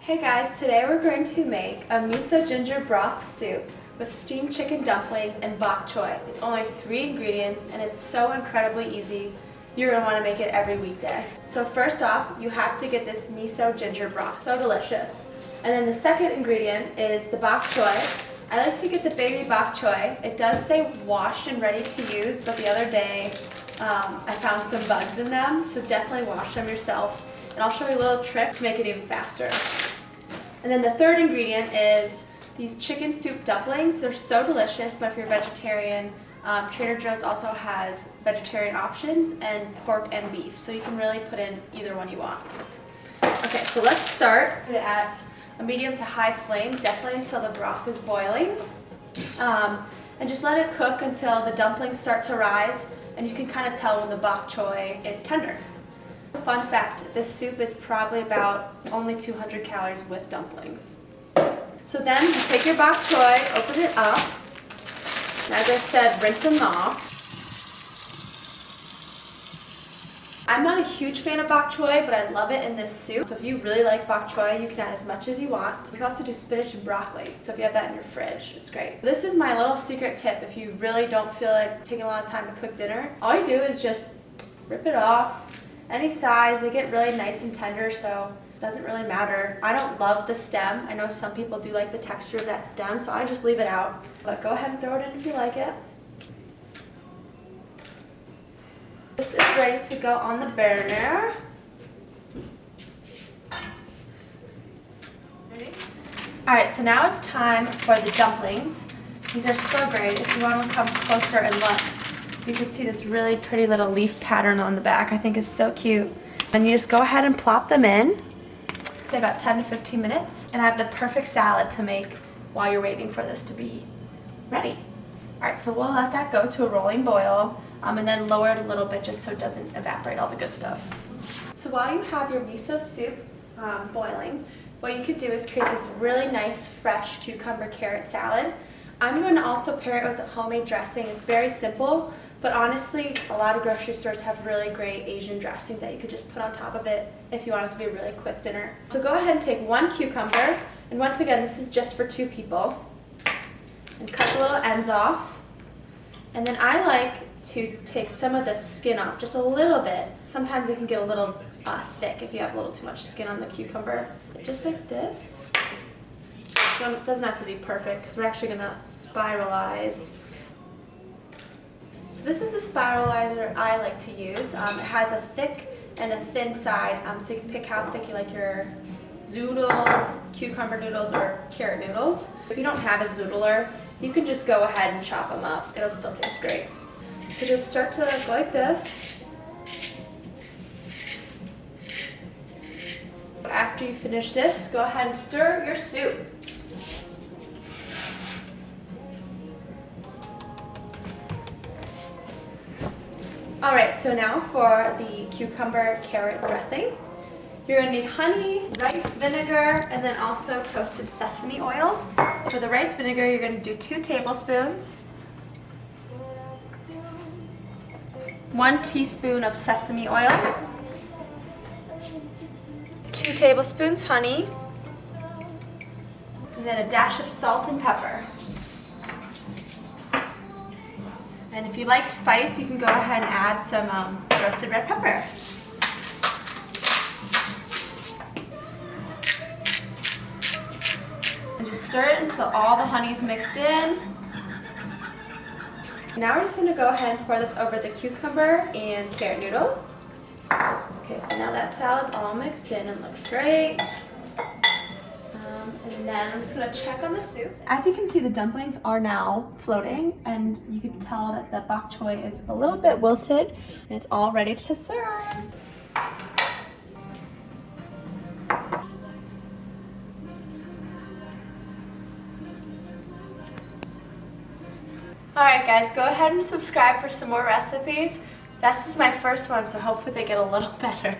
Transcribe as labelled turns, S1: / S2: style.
S1: Hey guys, today we're going to make a Miso Ginger Broth Soup with steamed chicken dumplings and bok choy. It's only 3 ingredients and it's so incredibly easy. You're going to want to make it every weekday. So first off, you have to get this Miso Ginger Broth. So delicious. And then the second ingredient is the bok choy. I like to get the baby bok choy. It does say washed and ready to use, but the other day I found some bugs in them, so definitely wash them yourself. And I'll show you a little trick to make it even faster. And then the third ingredient is these chicken soup dumplings. They're so delicious, but if you're vegetarian, Trader Joe's also has vegetarian options and pork and beef, so you can really put in either one you want. Okay, so let's start. Put it at a medium to high flame, definitely until the broth is boiling. And just let it cook until the dumplings start to rise, and you can kind of tell when the bok choy is tender. Fun fact, this soup is probably about only 200 calories with dumplings. So then you take your bok choy, open it up, and as I said, rinse them off. I'm not a huge fan of bok choy, but I love it in this soup. So if you really like bok choy, you can add as much as you want. You can also do spinach and broccoli, so if you have that in your fridge, it's great. This is my little secret tip if you really don't feel like taking a lot of time to cook dinner. All you do is just rip it off. Any size, they get really nice and tender, so it doesn't really matter. I don't love the stem. I know some people do like the texture of that stem, so I just leave it out. But go ahead and throw it in if you like it. This is ready to go on the burner. Ready? Alright, so now it's time for the dumplings. These are so great. If you want to come closer and look, you can see this really pretty little leaf pattern on the back. I think is so cute. And you just go ahead and plop them in. Say about 10 to 15 minutes. And I have the perfect salad to make while you're waiting for this to be ready. Alright, so we'll let that go to a rolling boil and then lower it a little bit just so it doesn't evaporate all the good stuff. So while you have your miso soup boiling, what you could do is create this really nice fresh cucumber carrot salad. I'm going to also pair it with a homemade dressing. It's very simple. But honestly, a lot of grocery stores have really great Asian dressings that you could just put on top of it if you want it to be a really quick dinner. So go ahead and take 1 cucumber, and once again, this is just for 2 people, and cut the little ends off. And then I like to take some of the skin off, just a little bit. Sometimes it can get a little thick if you have a little too much skin on the cucumber. Just like this. It doesn't have to be perfect because we're actually going to spiralize. So this is the spiralizer I like to use. It has a thick and a thin side, so you can pick how thick you like your zoodles, cucumber noodles, or carrot noodles. If you don't have a zoodler, you can just go ahead and chop them up. It'll still taste great. So just start to go like this. After you finish this, go ahead and stir your soup. Alright, so now for the cucumber carrot dressing. You're going to need honey, rice vinegar, and then also toasted sesame oil. For the rice vinegar, you're going to do 2 tablespoons, 1 teaspoon of sesame oil, 2 tablespoons honey, and then a dash of salt and pepper. And if you like spice, you can go ahead and add some roasted red pepper. And just stir it until all the honey's mixed in. Now we're just going to go ahead and pour this over the cucumber and carrot noodles. Okay, so now that salad's all mixed in and looks great. And then I'm just going to check on the soup. As you can see, the dumplings are now floating, and you can tell that the bok choy is a little bit wilted, and it's all ready to serve. Alright guys, go ahead and subscribe for some more recipes. That's just my first one, so hopefully they get a little better.